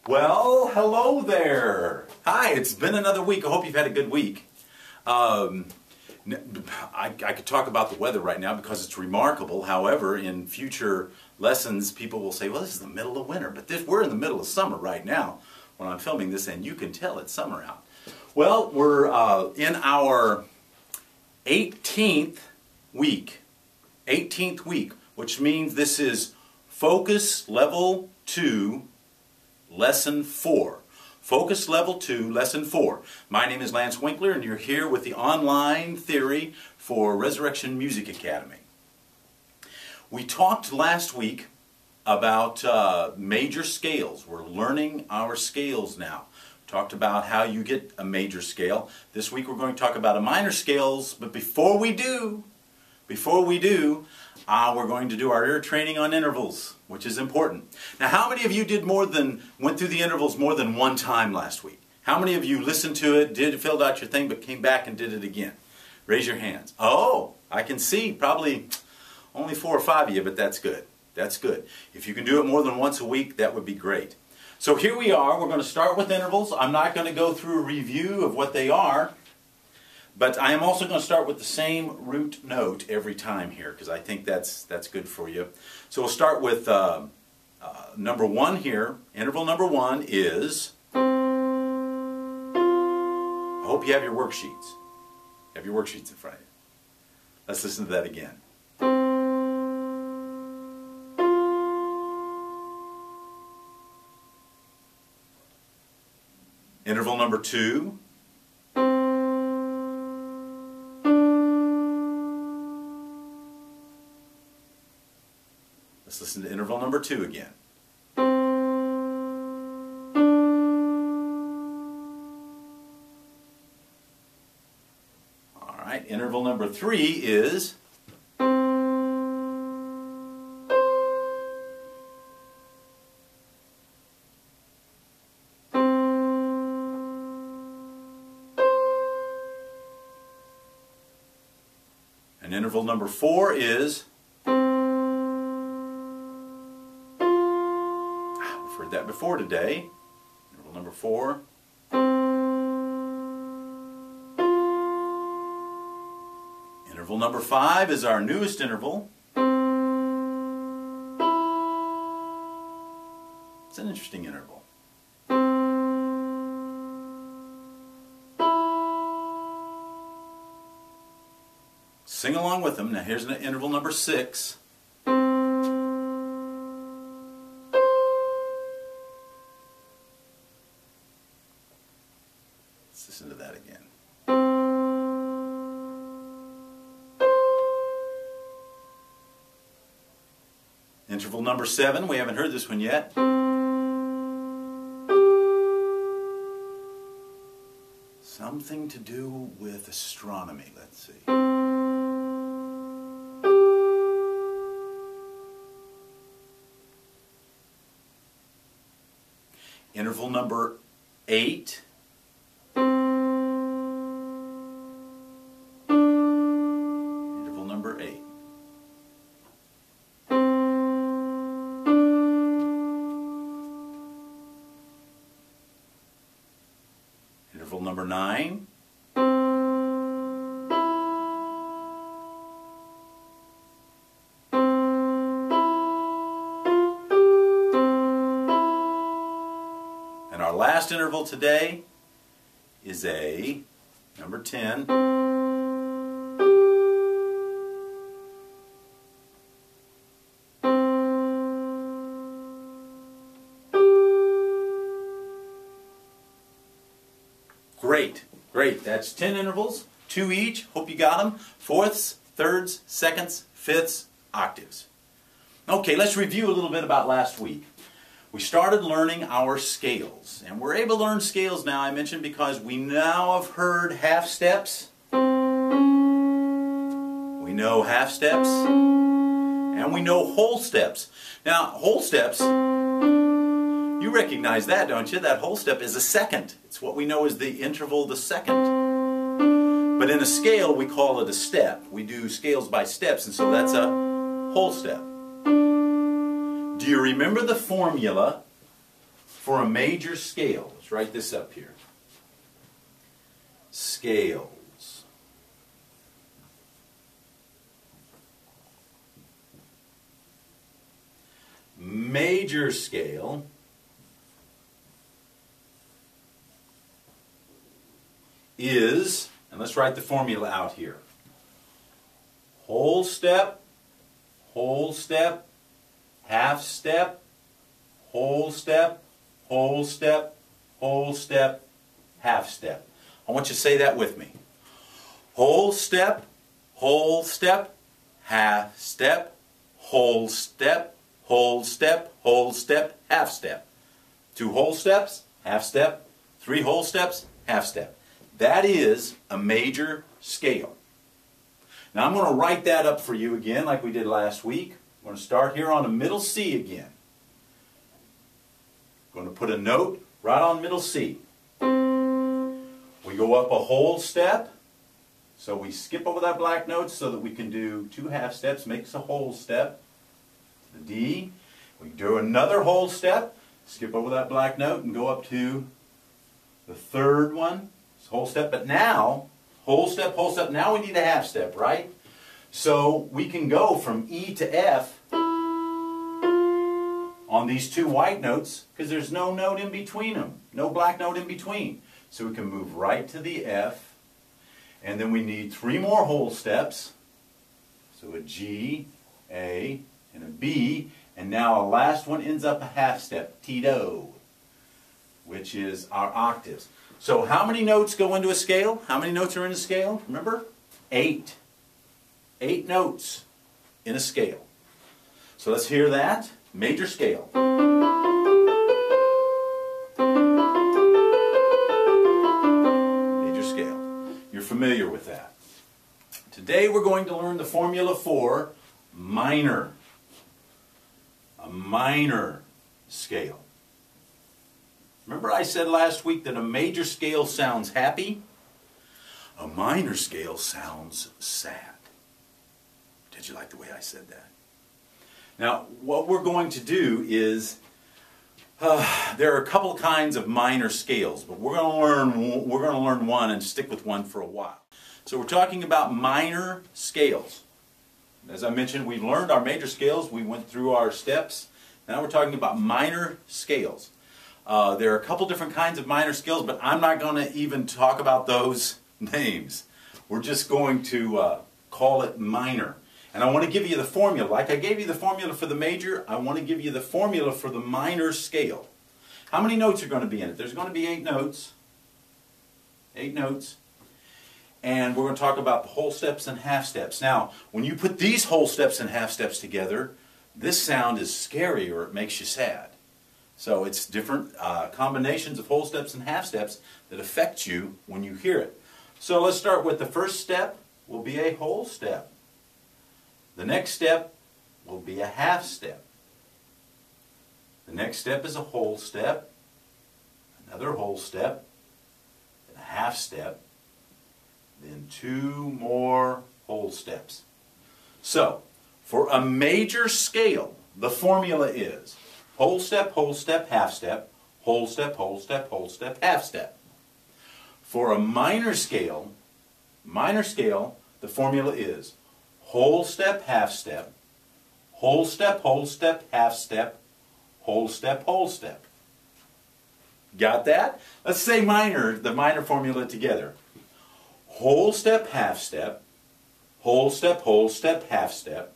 Well, hello there. Hi, it's been another week. I hope you've had a good week. I could talk about the weather right now because it's remarkable. However, in future lessons, people will say, well, this is the middle of winter. But we're in the middle of summer right now when I'm filming this, and you can tell it's summer out. Well, we're in our 18th week. 18th week, which means this is Focus Level 2, Lesson 4. Focus Level 2, Lesson 4. My name is Lance Winkler, and you're here with the online theory for Resurrection Music Academy. We talked last week about major scales. We're learning our scales now. Talked about how you get a major scale. This week we're going to talk about a minor scales, but before we do, we're going to do our ear training on intervals, which is important. Now, how many of you went through the intervals more than one time last week? How many of you listened to it, filled out your thing, but came back and did it again? Raise your hands. Oh, I can see probably only 4 or 5 of you, but that's good. That's good. If you can do it more than once a week, that would be great. So here we are. We're going to start with intervals. I'm not going to go through a review of what they are. But I am also going to start with the same root note every time here because I think that's good for you. So we'll start with number 1 here. Interval number 1 is, I hope you have your worksheets. You have your worksheets in front of you. Let's listen to that again. Interval number 2. Let's listen to interval number 2 again. All right, interval number 3 is, and interval number 4 is, heard that before today. Interval number 4. Interval number 5 is our newest interval. It's an interesting interval. Sing along with them. Now here's interval number 6. Listen to that again. Interval number 7, we haven't heard this one yet. Something to do with astronomy, let's see. Interval number 8. Number 8. Interval number 9. And our last interval today is a number 10. Great, great. That's 10 intervals, 2 each. Hope you got them. Fourths, thirds, seconds, fifths, octaves. Okay, let's review a little bit about last week. We started learning our scales, and we're able to learn scales now, I mentioned, because we now have heard half steps. We know half steps, and we know whole steps. Now, whole steps, you recognize that, don't you? That whole step is a second. It's what we know as the interval, the second. But in a scale, we call it a step. We do scales by steps, and so that's a whole step. Do you remember the formula for a major scale, let's write this up here. Scales. Major scale is, and let's write the formula out here, whole step, half step, whole step, whole step, whole step, half step. I want you to say that with me. Whole step, half step, whole step, half step. 2 whole steps, half step, 3 whole steps, half step. That is a major scale. Now I'm going to write that up for you again like we did last week. I'm going to start here on a middle C again. I'm going to put a note right on middle C. We go up a whole step, so we skip over that black note so that we can do 2 half steps, makes a whole step. The D. We do another whole step, skip over that black note and go up to the third one. It's a whole step, but now, whole step, now we need a half step, right? So we can go from E to F on these 2 white notes because there's no note in between them, no black note in between. So we can move right to the F, and then we need 3 more whole steps. So a G, A, and a B, and now our last one ends up a half step, Tito, which is our octaves. So how many notes go into a scale? How many notes are in a scale? Remember? 8. 8 notes in a scale. So let's hear that. Major scale. Major scale. You're familiar with that. Today we're going to learn the formula for minor. A minor scale. Remember I said last week that a major scale sounds happy? A minor scale sounds sad. Did you like the way I said that? Now, what we're going to do is, there are a couple kinds of minor scales, but we're going to learn one and stick with one for a while. So we're talking about minor scales. As I mentioned, we've learned our major scales. We went through our steps. Now we're talking about minor scales. There are a couple different kinds of minor scales, but I'm not going to even talk about those names. We're just going to call it minor. And I want to give you the formula. Like I gave you the formula for the major, I want to give you the formula for the minor scale. How many notes are going to be in it? There's going to be 8 notes. 8 notes. And we're going to talk about the whole steps and half steps. Now, when you put these whole steps and half steps together, this sound is scary or it makes you sad. So it's different combinations of whole steps and half steps that affect you when you hear it. So let's start with the first step will be a whole step. The next step will be a half step. The next step is a whole step, another whole step, and a half step, then 2 more whole steps. So, for a major scale, the formula is whole step, half step, whole step, half step. For a minor scale, the formula is whole step, half step, whole step, half step, whole step. Got that? Let's say the minor formula together. Whole step, half step, whole step, half step,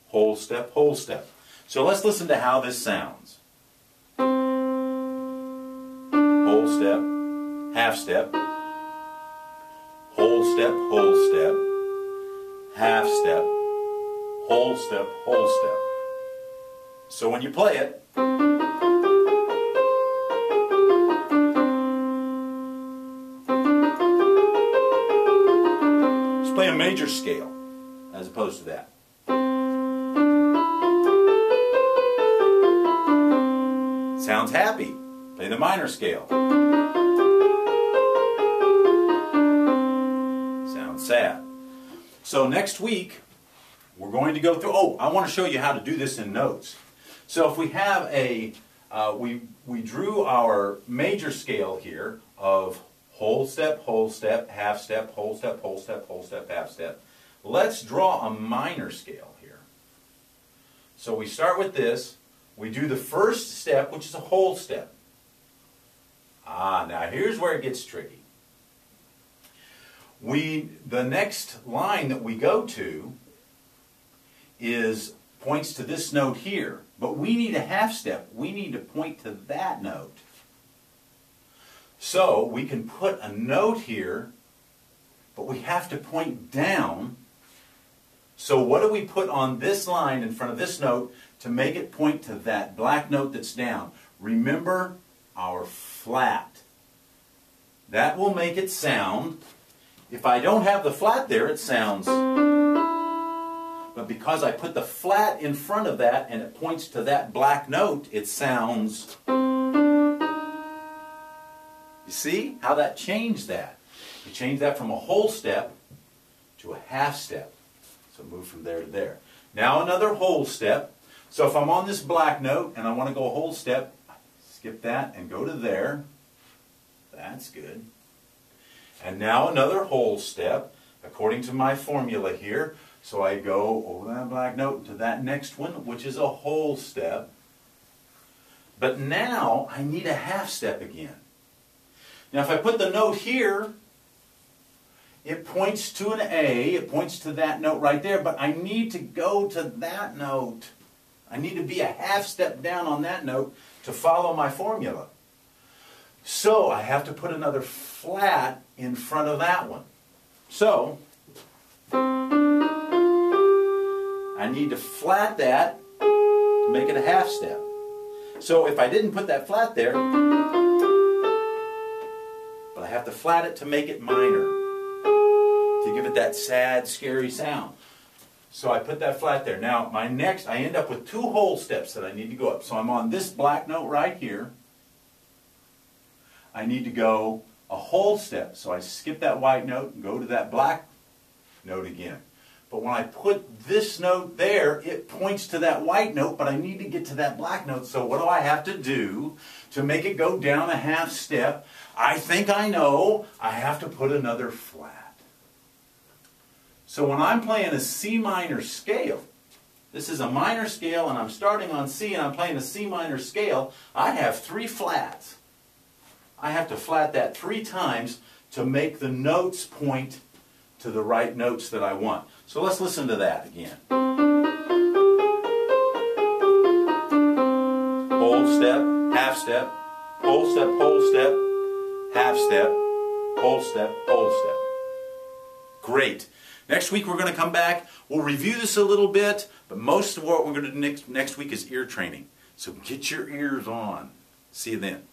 whole step. So let's listen to how this sounds. Whole step, half step, whole step, half step, whole step. So when you play it, let's play a major scale as opposed to that. Sounds happy. Play the minor scale. Sounds sad. So next week, we're going to go through, I want to show you how to do this in notes. So if we have we we drew our major scale here of whole step, half step, whole step, whole step, whole step, half step. Let's draw a minor scale here. So we start with this. We do the first step, which is a whole step. Now here's where it gets tricky. The next line that we go to points to this note here, but we need a half step. We need to point to that note. So we can put a note here, but we have to point down. So what do we put on this line in front of this note to make it point to that black note that's down? Remember our flat. That will make it sound. If I don't have the flat there, it sounds. But because I put the flat in front of that and it points to that black note, it sounds. You see how that changed that? You changed that from a whole step to a half step. So move from there to there. Now another whole step. So if I'm on this black note and I want to go a whole step, skip that and go to there. That's good. And now another whole step, according to my formula here. So I go over that black note to that next one, which is a whole step. But now I need a half step again. Now if I put the note here, it points to an A, it points to that note right there, but I need to go to that note. I need to be a half step down on that note to follow my formula. So I have to put another flat in front of that one. So I need to flat that to make it a half step. So if I didn't put that flat there, but I have to flat it to make it minor, to give it that sad, scary sound. So I put that flat there. Now I end up with two whole steps that I need to go up. So I'm on this black note right here. I need to go a whole step. So I skip that white note and go to that black note again. But when I put this note there, it points to that white note, but I need to get to that black note. So what do I have to do to make it go down a half step? I think I know. I have to put another flat. So when I'm playing a C minor scale, this is a minor scale and I'm starting on C and I'm playing a C minor scale, I have three flats. I have to flat that 3 times to make the notes point to the right notes that I want. So let's listen to that again. Whole step, half step, whole step, half step, whole step, whole step. Great. Next week we're going to come back. We'll review this a little bit, but most of what we're going to do next week is ear training. So get your ears on. See you then.